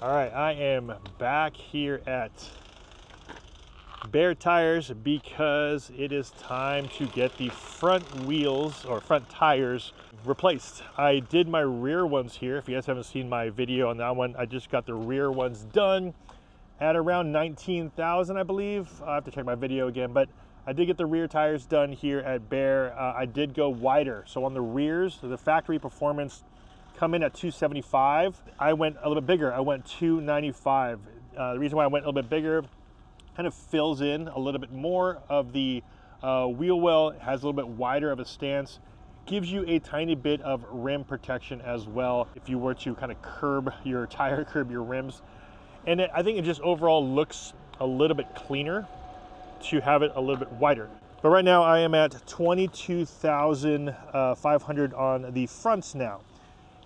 All right, I am back here at Bear Tires because it is time to get the front wheels or front tires replaced. I did my rear ones here. If you guys haven't seen my video on that one, I just got the rear ones done at around 19,000, I believe. I have to check my video again, but I did get the rear tires done here at Bear. I did go wider. So on the rears, the factory performance come in at 275. I went a little bit bigger. I went 295. The reason why I went a little bit bigger, kind of fills in a little bit more of the wheel well. It has a little bit wider of a stance, gives you a tiny bit of rim protection as well if you were to kind of curb your tire, curb your rims. And I think it just overall looks a little bit cleaner to have it a little bit wider. But right now I am at 22,500 on the fronts now.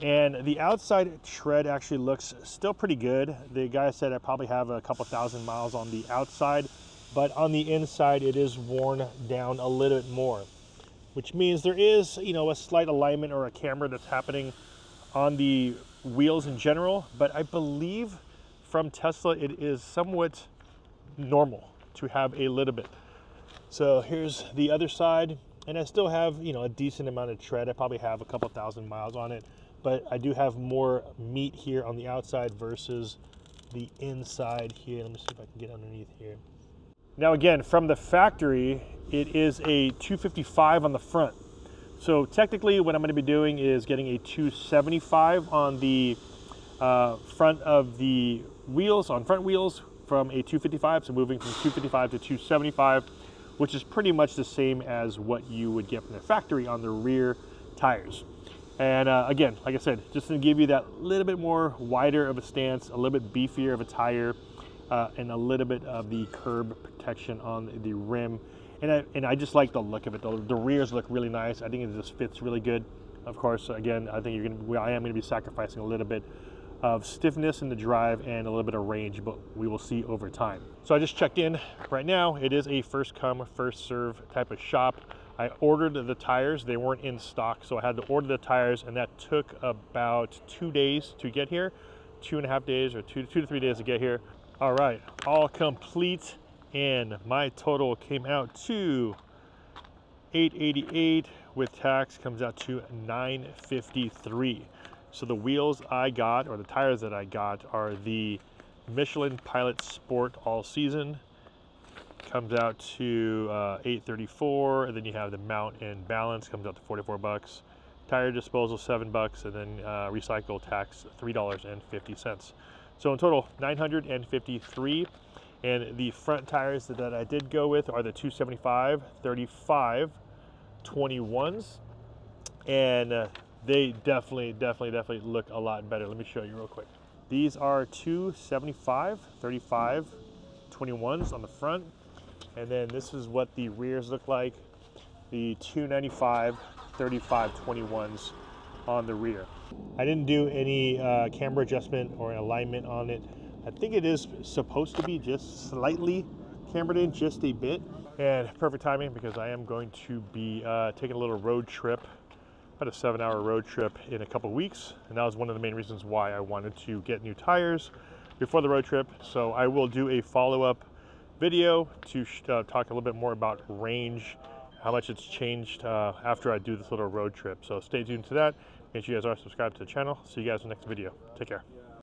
And the outside tread actually looks still pretty good. The guy said I probably have a couple thousand miles on the outside, but on the inside it is worn down a little bit more, which means there is, a slight alignment or a camber that's happening on the wheels in general. But I believe from Tesla it is somewhat normal to have a little bit. So here's the other side, and I still have, a decent amount of tread. I probably have a couple thousand miles on it. But I do have more meat here on the outside versus the inside here. Let me see if I can get underneath here. Now again, from the factory, it is a 255 on the front. So technically what I'm going to be doing is getting a 275 on the front of the wheels, on front wheels from a 255. So moving from 255 to 275, which is pretty much the same as what you would get from the factory on the rear tires. And again, like I said, just to give you that little bit more wider of a stance, a little bit beefier of a tire, and a little bit of the curb protection on the rim. And I just like the look of it. The rears look really nice. I think it just fits really good. Of course, again, I think I am going to be sacrificing a little bit of stiffness in the drive and a little bit of range, but we will see over time. So I just checked in. Right now, it is a first come, first serve type of shop. I ordered the tires, they weren't in stock, so I had to order the tires, and that took about 2 days to get here, 2.5 days or two to 3 days to get here. All right, all complete, and my total came out to $888 with tax, comes out to $953. So the wheels I got, or the tires that I got, are the Michelin Pilot Sport All Season. Comes out to $834, and then you have the mount and balance, comes out to $44. Tire disposal $7, and then recycle tax $3.50. So in total $953. And the front tires that I did go with are the 275 35 21s, and they definitely look a lot better. Let me show you real quick. These are 275 35 21s on the front. And then this is what the rears look like, the 295 35 21s on the rear. I didn't do any camber adjustment or alignment on it. I think it is supposed to be just slightly cambered in, just a bit. And perfect timing because I am going to be taking a little road trip, about a 7-hour road trip in a couple weeks. And that was one of the main reasons why I wanted to get new tires before the road trip. So I will do a follow-up video to talk a little bit more about range, how much it's changed after I do this little road trip. So stay tuned to that. Make sure you guys are subscribed to the channel. See you guys in the next video. Take care.